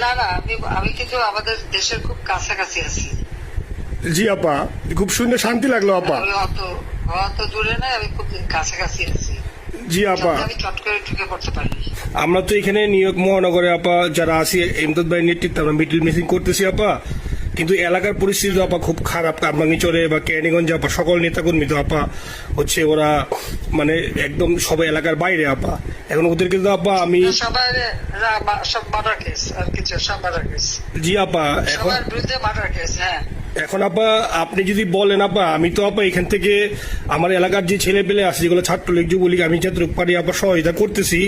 না না, আমি কিন্তু আমাদের দেশের খুব কাছাকাছি আছি। জি আপা, খুব শুনে শান্তি লাগলো আপা। আমি অত দূরে নাই, আমি খুব কাছাকাছি আছি। জি আপা, আমি চট করে ঢুকে পড়তে পারি। আমরা তো এখানে নিউ ইয়র্ক মহানগরে আপা যারা আছি এমদাদ ভাই নেতৃত্বে আমরা মিডিল মিসিং করতেছি আপা, কিন্তু এলাকার পরিস্থিতি তো আপা খুব খারাপ। কামরাঙ্গীচরে বা কেরানীগঞ্জে আপা সকল নেতাকর্মী তো আপা হচ্ছে ওরা মানে একদম সবাই এলাকার বাইরে আপা। এখন ওদেরকে তো আপা আমি সবাই সব মার্ডার কেস আর কিছু, সব মার্ডার কেস। জি আপা, এখন সবার বিরুদ্ধে মার্ডার কেস। হ্যাঁ, এখন আপা আপনি যদি বলেন আপা, আমি তো আপা এখান থেকে আমার এলাকার যে ছেলে পেলে আছে যেগুলো ছাত্রলীগ যুবলীগ আমি যতটুকু পারি আপা সহায়তা করতেছি।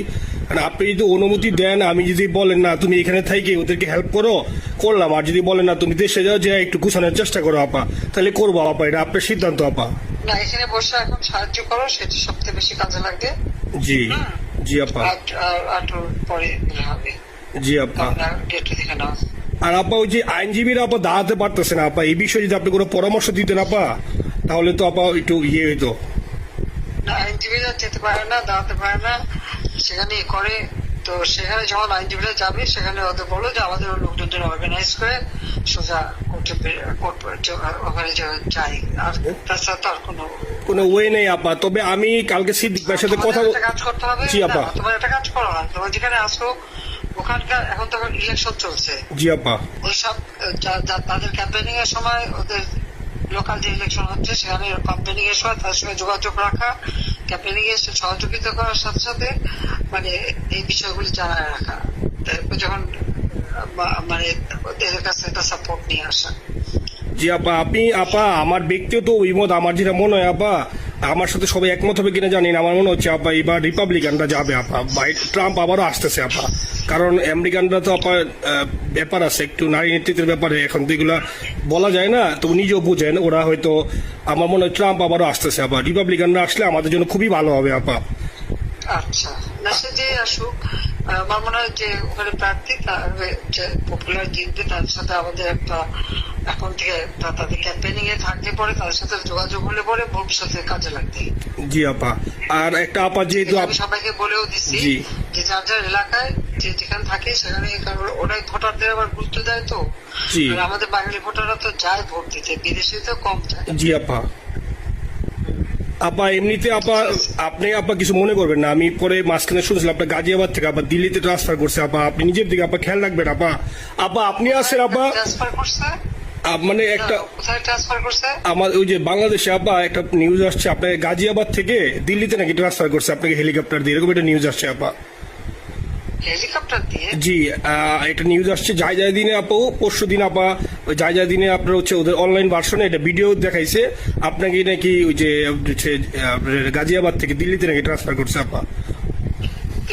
আর আপনি যদি অনুমতি দেন, আমি যদি বলেন না তুমি এখানে থেকে ওদেরকে হেল্প করো, করলাম। আর যদি বলেন না তুমি দেশে যাও, যে একটু গুছানোর চেষ্টা করো আপা, তাহলে করবো আপা। এটা আপনার সিদ্ধান্ত আপা। না এখানে বসে এখন সাহায্য করো, সেটা সবচেয়ে বেশি কাজে লাগবে। জি জি আপা, আর পরে হবে। জি আপা। ডেট দেখে নাও। আর আপা ওই যে আইনজীবীরা আপা দাঁড়াতে পারতেছে না আপা, এই বিষয়ে যদি আপনি কোনো পরামর্শ দিতেন আপা, তাহলে তো আপা একটু ইয়ে হইতো। না, আইনজীবীরা যেতে পারে না, দাঁড়াতে পারে না, সেখানে করে। তো সেখানে যখন আইনজীবীরা যাবে, সেখানে ওদের বলো যে আমাদের লোকজনদের অর্গানাইজ করে সোজা ওখানে যাই। আর তাছাড়া তো আর কোনো ওয়ে নেই আপা। তবে আমি কালকে সিদ্দিক ভাইয়ের সাথে কথা কাজ করতে হবে। জি আপা। তোমার একটা কাজ করো না, তোমার যেখানে আসো ওখানকার এখন তো ইলেকশন চলছে। জি আপা। ওইসব তাদের ক্যাম্পেনিং এর সময়, ওদের লোকাল যে ইলেকশন হচ্ছে সেখানে ক্যাম্পেনিং এর সময় তাদের সঙ্গে যোগাযোগ রাখা, ক্যাম্পেনিং এর সহযোগিতা করার সাথে সাথে মানে এই বিষয়গুলি জানায় রাখা। তারপর যখন মানে ওদের কাছে একটা সাপোর্ট নিয়ে আসা। জি আপা, আপনি আপা আমার ব্যক্তিগত অভিমত, আমার যেটা মনে হয় আপা, আমার সাথে সবাই একমত হবে কিনা জানি না, আমার মনে হচ্ছে আপা এবার রিপাবলিকানরা যাবে আপা। ট্রাম্প আবারও আসতেছে আপা, কারণ আমেরিকানরা তো আপা ব্যাপার আছে একটু নারী নেতৃত্বের ব্যাপারে, এখন তো এগুলা বলা যায় না, তো নিজেও বুঝেন ওরা হয়তো। আমার মনে হয় ট্রাম্প আবারও আসতেছে আপা, রিপাবলিকানরা আসলে আমাদের জন্য খুবই ভালো হবে আপা। আচ্ছা, না সে যে আসুক, আমার মনে হয় যে ওখানে প্রার্থী যে পপুলার জিতবে, তার সাথে আমাদের একটা এখন থেকে তাদের ক্যাম্পেনিং এ থাকতে পরে তাদের সাথে যোগাযোগ হলে পরে ভবিষ্যতে কাজে লাগবে। জি আপা। আর একটা আপা যেহেতু আমি সবাইকে বলেও দিচ্ছি যে যার যার এলাকায় যে যেখানে থাকে সেখানে, কারণ ওরাই ভোটারদের আবার গুরুত্ব দেয়। তো আমাদের বাঙালি ভোটাররা তো যায় ভোট দিতে, বিদেশে তো কম যায়। জি আপা। আপা এমনিতে আপা আপনি আপা কিছু মনে করবেন না, আমি পরে মাঝখানে শুনছিলাম আপনার গাজিয়াবাদ থেকে আপা দিল্লিতে ট্রান্সফার করছে আপা, আপনি নিজের দিকে আপা খেয়াল রাখবেন আপা। আপা আপনি আছেন আপা, ট্রান্সফার করছে মানে একটা কোথায় ট্রান্সফার করছে? আমার ওই যে বাংলাদেশে আপা একটা নিউজ আসছে আপনার গাজিয়াবাদ থেকে দিল্লিতে নাকি ট্রান্সফার করছে আপনাকে হেলিকপ্টার দিয়ে, এরকম একটা নিউজ আসছে আপা। হেলিকপ্টার দিয়ে? জি, একটা নিউজ আসছে যায় যায় দিনে আপা, পরশু দিন আপা ওই যায় যায় দিনে আপনার হচ্ছে ওদের অনলাইন ভার্সনে এটা ভিডিও দেখাইছে আপনাকে নাকি ওই যে গাজিয়াবাদ থেকে দিল্লিতে নাকি ট্রান্সফার করছে আপা।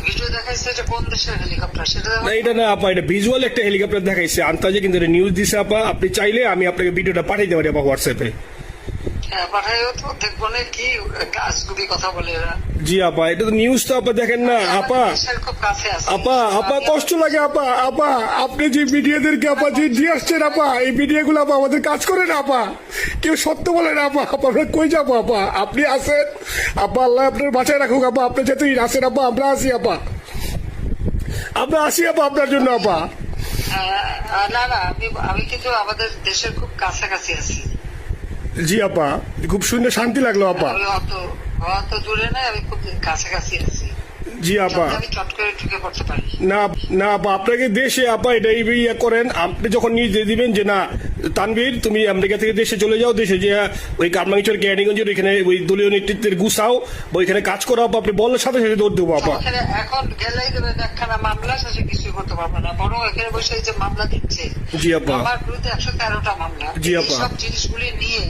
ভিডিও দেখাইছে যে কোন দেশের হেলিকপ্টার সেটা? না এটা না আপা, এটা ভিজুয়াল একটা হেলিকপ্টার দেখাইছে আন্তাজে, কিন্তু এটা নিউজ দিছে আপা। আপনি চাইলে আমি আপনাকে ভিডিওটা পাঠাইতে পারি আপা হোয়াটসঅ্যাপে। হ্যাঁ পাঠাইও তো, দেখবো না কি গাছগুলি কথা বলে এরা। জি আপা, এটা তো নিউজ তো আপা দেখেন না আপা। খুব কাছে আছে আপা আপা কষ্ট লাগে আপা। আপা আপনি যে মিডিয়াদেরকে আপা যে দিয়ে আসছেন আপা, এই মিডিয়াগুলো আপা আমাদের কাজ করে না আপা, কেউ সত্য বলে না আপা। আমরা কই যাবো আপা, আপনি আসেন আপা, আল্লাহ আপনার বাঁচায় রাখুক আপা। আপনি যেতেই আসেন আপা, আমরা আসি আপা, আমরা আসি আপা আপনার জন্য আপা। না না, আমি কিন্তু আমাদের দেশের খুব কাছাকাছি আছি। জি আপা, খুব শুনে শান্তি লাগলো আপা। আমি অত দূরে নাই, আমি খুব কাছাকাছি আছি। জি আপা, আমি চট করে ঢুকে পড়তে পারি। না না আপা, আপনাকে দেশে আপা এটা ইয়ে করেন, আপনি যখন নিজ দিয়ে দিবেন যে না তানভীর তুমি আমেরিকা থেকে দেশে চলে যাও, দেশে যে ওই কামরাঙ্গীচর কেরানীগঞ্জের ওইখানে ওই দলীয় নেতৃত্বের গুছাও বা ওইখানে কাজ করো আপা, আপনি বলার সাথে সাথে দৌড় দেবো আপা। এখন গেলেই দেবেন একখানা মামলা, শেষে কিছুই করতে পারবে না, বরং এখানে বসে যে মামলা দিচ্ছে। জি আপা। আমার বিরুদ্ধে 113টা মামলা। জি আপা। সব জিনিসগুলি নিয়ে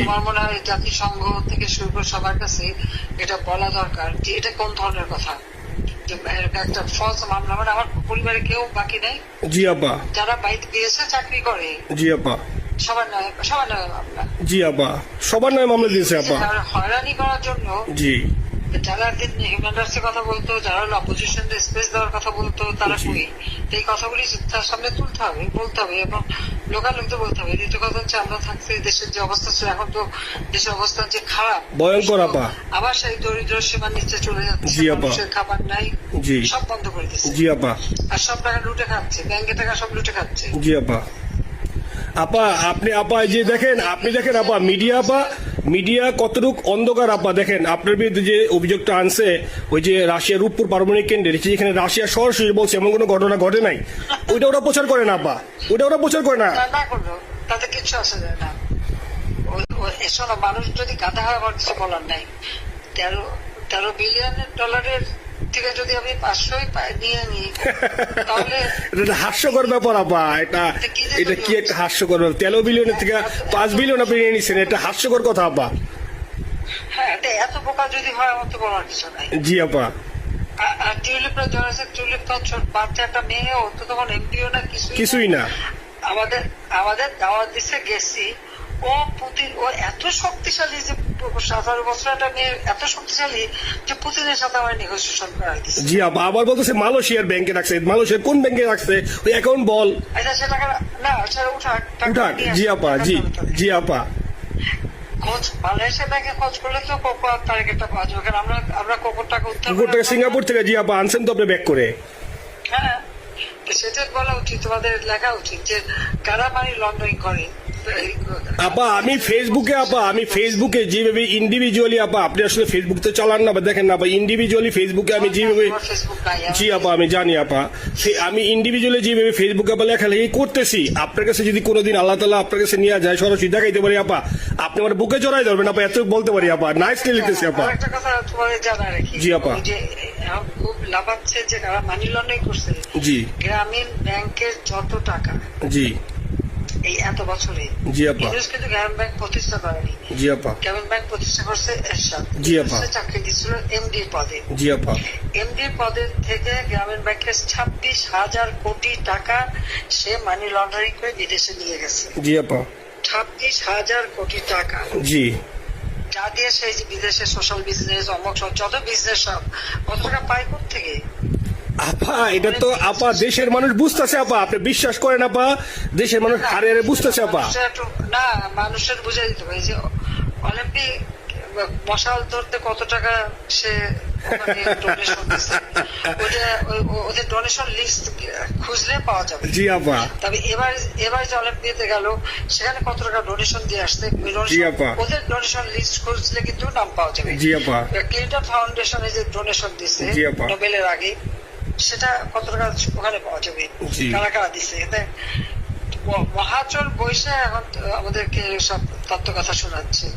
তোমার মনে হয় জাতিসংঘ থেকে শুরু করে সবার কাছে এটা বলা দরকার যে এটা কোন ধরনের কথা। একটা ফলস মামলা, মানে আমার পরিবারে কেউ বাকি নেই। জি আপা। যারা বাইরে দিয়েছে চাকরি করে। জি আপা। সবার নয় মামলা। জি আপা, সবার নয় মামলা দিয়েছে আপা। হয়রানি করার জন্য জি, যারা হিউম্যান রাইটস এর কথা বলতো, যারা অপোজিশন স্পেস দেওয়ার কথা বলতো, তারা কই? এই কথাগুলি তার সামনে তুলতে হবে, বলতে হবে এবং লোকাল লোক তো বলতে হবে। দ্বিতীয় কথা হচ্ছে আমরা থাকছি দেশের যে অবস্থা ছিল, এখন তো দেশের অবস্থা যে খারাপ, ভয়ঙ্কর আপা। আবার সেই দরিদ্র সীমার নিচে চলে যাচ্ছে, জি আপা। মানুষের খাবার নাই, জি। সব বন্ধ করে দিচ্ছে, জি আপা। আর সব টাকা লুটে খাচ্ছে, ব্যাংকে টাকা সব লুটে খাচ্ছে। জি আপা। আপা আপনি আপা এই যে দেখেন, আপনি দেখেন আপা মিডিয়া আপা, মিডিয়া কতটুক অন্ধকার আপা। দেখেন আপনার বিরুদ্ধে যে অভিযোগটা আনছে ওই যে রাশিয়ার রূপপুর পারমাণবিক কেন্দ্রে, যেখানে রাশিয়া সরাসরি বলছে এমন কোনো ঘটনা ঘটে নাই, ওইটা ওরা প্রচার করে না আপা, ওইটা ওরা প্রচার করে না। না করলো তাতে কিচ্ছু আসে যায় না। শোনো, মানুষ যদি গাধা হয় আমার কিছু বলার নাই। 13 বিলিয়ন ডলারের থেকে যদি আমি 500 নিয়ে নিই তাহলে এটা হাস্যকর ব্যাপার আপা। এটা এটা কি একটা হাস্যকর ব্যাপার। 13 বিলিয়নের থেকে 5 বিলিয়ন আপনি নিয়ে নিচ্ছেন, এটা হাস্যকর কথা আপা। হ্যাঁ, এত বোকা যদি হয় আমার তো বলার কিছু নাই। জি আপা। আর টিউলিপরা জড়াচ্ছে, টিউলিপ তো ছোট বাচ্চা একটা মেয়ে, ও তো তখন এমপিও না, কিছুই না। আমাদের আমাদের দাওয়াত দিচ্ছে, গেছি। ও পুতিন, ও এত শক্তিশালী যে 17 বছর একটা মেয়ে এত শক্তিশালী যে পুতিনের সাথে আমার নেগোসিয়েশন করাই দিচ্ছে। জি আপা। আবার বলতেছে মালয়েশিয়ার ব্যাংকে রাখছে, মালয়েশিয়ার কোন ব্যাংকে রাখছে ওই অ্যাকাউন্ট বল। আচ্ছা, সে টাকা না, সেটা উঠাক, উঠাক। জি আপা। জি জি আপা। খোঁজ মালয়েশিয়া ব্যাংকে খোঁজ করলে তো কোকোর টার্গেটটা পাওয়া যাবে, কারণ আমরা কোকোর টাকা উত্তর কুকুর থেকে সিঙ্গাপুর থেকে। জি আপা, আনছেন তো আপনি ব্যাক করে। হ্যাঁ, তো সেটা বলা উচিত, তোমাদের লেখা উচিত যে কারা মানি লন্ডারিং করে। আপা আমি ফেসবুকে, আপা আমি ফেসবুকে যেভাবে ইন্ডিভিজুয়ালি, আপা আপনি আসলে ফেসবুক তো চালান না বা দেখেন না, আপা ইন্ডিভিজুয়ালি ফেসবুকে আমি যেভাবে, জি আপা আমি জানি আপা, আমি ইন্ডিভিজুয়ালি যেভাবে ফেসবুকে আপা লেখালেখি করতেছি, আপনার কাছে যদি কোনোদিন আল্লাহ তাআলা আপনার কাছে নিয়ে যায়, সরাসরি দেখাইতে পারি আপা, আপনি আমার বুকে জড়াই ধরবেন আপা, এত বলতে পারি আপা। নাইসলি লিখতেছি আপা। একটা কথা তোমাদের জানা রাখি, জি আপা। যে এখন খুব লাভাচ্ছে যে কারা মানি লন্ডারিং করছে। জি। গ্রামীণ ব্যাংকের যত টাকা জি। এই এত বছরে, জি আপা। ইউনুস কিন্তু গ্রামীণ ব্যাংক প্রতিষ্ঠা করেনি। জি আপা। গ্রামীণ ব্যাংক প্রতিষ্ঠা করছে এরশাদ। জি আপা। চাকরি দিচ্ছিল এমডি পদে। জি আপা। এমডি পদের থেকে গ্রামীণ ব্যাংকের 26,000 কোটি টাকা সে মানি লন্ডারিং করে বিদেশে নিয়ে গেছে। জি আপা। 26,000 কোটি টাকা। জি। যা দিয়ে সেই যে বিদেশে সোশ্যাল বিজনেস, অমক সব যত বিজনেস সব কত টাকা পায় থেকে। আপা এটা তো আপা দেশের মানুষ বুঝতেছে আপা, আপনি বিশ্বাস করেন আপা, দেশের মানুষ হারে হারে বুঝতেছে আপা। না, মানুষের বুঝে দিতে হবে যে অলিম্পিক মশাল ধরতে কত টাকা সে ডোনেশন দিচ্ছে, ওদের ডোনেশন লিস্ট খুঁজলে পাওয়া যাবে। জি আপা। তবে এবার যে অলিম্পিয়াতে গেল সেখানে কত টাকা ডোনেশন দিয়ে আসছে, জি আপা। ওদের ডোনেশন লিস্ট খুঁজলে কিন্তু নাম পাওয়া যাবে। জি আপা। ক্লিন্টন ফাউন্ডেশনে যে ডোনেশন দিচ্ছে জি আপা। নোবেলের আগে, সেটা কত টাকা ওখানে পাওয়া যাবে, জি। কারা কারা দিচ্ছে। মহাচল বৈশা এখন আমাদেরকে সব তত্ত্ব কথা শোনাচ্ছে,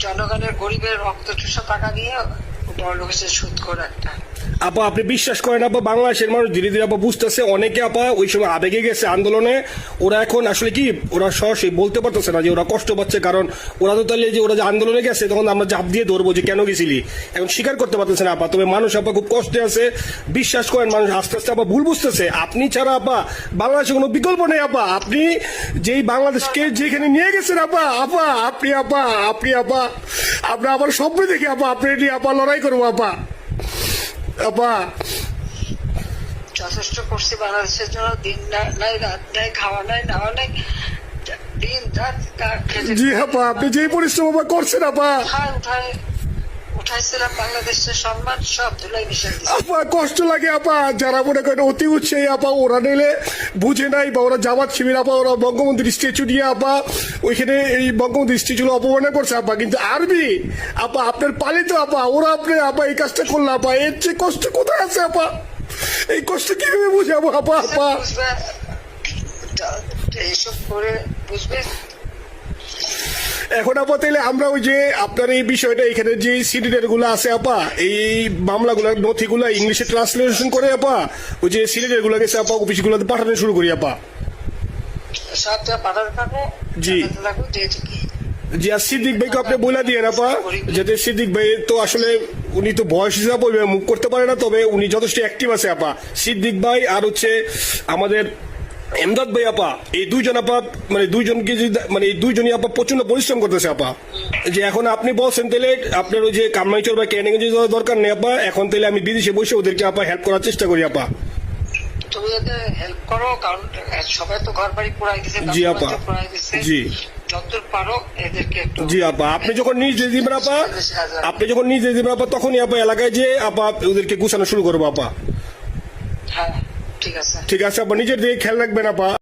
জনগণের গরিবের রক্ত চুষা টাকা নিয়ে বড় লোকের সুদ করে একটা। আপা আপনি বিশ্বাস করেন আপা, বাংলাদেশের মানুষ ধীরে ধীরে আপা বুঝতেছে, অনেকে আপা ওই সময় আবেগে গেছে আন্দোলনে, ওরা এখন আসলে কি ওরা সরাসরি বলতে পারতেছে না যে ওরা কষ্ট পাচ্ছে, কারণ ওরা তো তাহলে যে ওরা যে আন্দোলনে গেছে তখন আমরা চাপ দিয়ে ধরবো যে কেন গেছিলি, এখন স্বীকার করতে পারতেছে না আপা। তবে মানুষ আপা খুব কষ্টে আছে, বিশ্বাস করেন মানুষ আস্তে আস্তে আপা ভুল বুঝতেছে। আপনি ছাড়া আপা বাংলাদেশে কোনো বিকল্প নেই আপা, আপনি যেই বাংলাদেশকে যেখানে নিয়ে গেছেন আপা, আপা আপনি আপা আপনি আপা আমরা আবার স্বপ্ন দেখি আপা আপনি নিয়ে আপা লড়াই করবো আপা। আপা যথেষ্ট করছি বাংলাদেশের জন্য, দিন নাই রাত নাই, খাওয়া নাই নাওয়া নাই, দিন রাত জি আপা আপনি যে পরিশ্রম আপা করছেন আপা, উঠাইছিলাম বাংলাদেশের সম্মান সব ধুলাই মিশে দিচ্ছে। আপা কষ্ট লাগে আপা, যারা মনে করেন অতি উৎসাহী আপা, ওরা নিলে বুঝে নাই বা ওরা জামাত শিবির আপা, ওরা বঙ্গবন্ধুর স্ট্যাচু নিয়ে আপা ওইখানে এই বঙ্গবন্ধুর স্ট্যাচু অপমানে করছে আপা, কিন্তু আরবি আপা আপনার পালিত আপা, ওরা আপনি আপা এই কাজটা করলো আপা, এর চেয়ে কষ্ট কোথায় আছে আপা, এই কষ্ট কিভাবে বুঝাবো আপা? আপা বুঝবে, এইসব করে বুঝবে। এখন আপা তাইলে আমরা ওই যে আপনার এই বিষয়টা এখানে যে সিডিডের গুলো আছে আপা, এই মামলাগুলো নথিগুলো ইংলিশে ট্রান্সলেশন করে আপা ওই যে সিডিডের গুলো গেছে আপা অফিসগুলোতে পাঠানো শুরু করি আপা। সব যা পাঠাতে থাকো। জি। জি আর সিদ্দিক ভাইকে আপনি বলে দিয়ে আপা, যাতে সিদ্দিক ভাই তো আসলে উনি তো বয়স হিসাবে মুখ করতে পারে না, তবে উনি যথেষ্ট অ্যাক্টিভ আছে আপা। সিদ্দিক ভাই আর হচ্ছে আমাদের এমদাদ ভাই আপা, এই দুইজন আপা মানে দুইজনকে মানে এই দুইজনই আপা প্রচন্ড পরিশ্রম করতেছে আপা। যে এখন আপনি বলছেন তাহলে আপনার ওই যে কামাইচর বা ক্যানিং যাওয়ার দরকার নেই আপা, এখন তাহলে আমি বিদেশে বসে ওদেরকে আপা হেল্প করার চেষ্টা করি আপা। তুমি এদের হেল্প করো, কারণ সবাই তো ঘর বাড়ি পুরাই দিছে, জি আপা। পুরাই দিছে, জি যতদূর পারো এদেরকে একটু। জি আপা, আপনি যখন নিজে দিবেন আপা, আপনি যখন নিজে দিবেন আপা, তখনই আপা এলাকায় যে আপা ওদেরকে গুছানো শুরু করবো আপা। হ্যাঁ ঠিক আছে। ঠিক আছে আপা, নিজের দিকে খেয়াল রাখবেন আপা।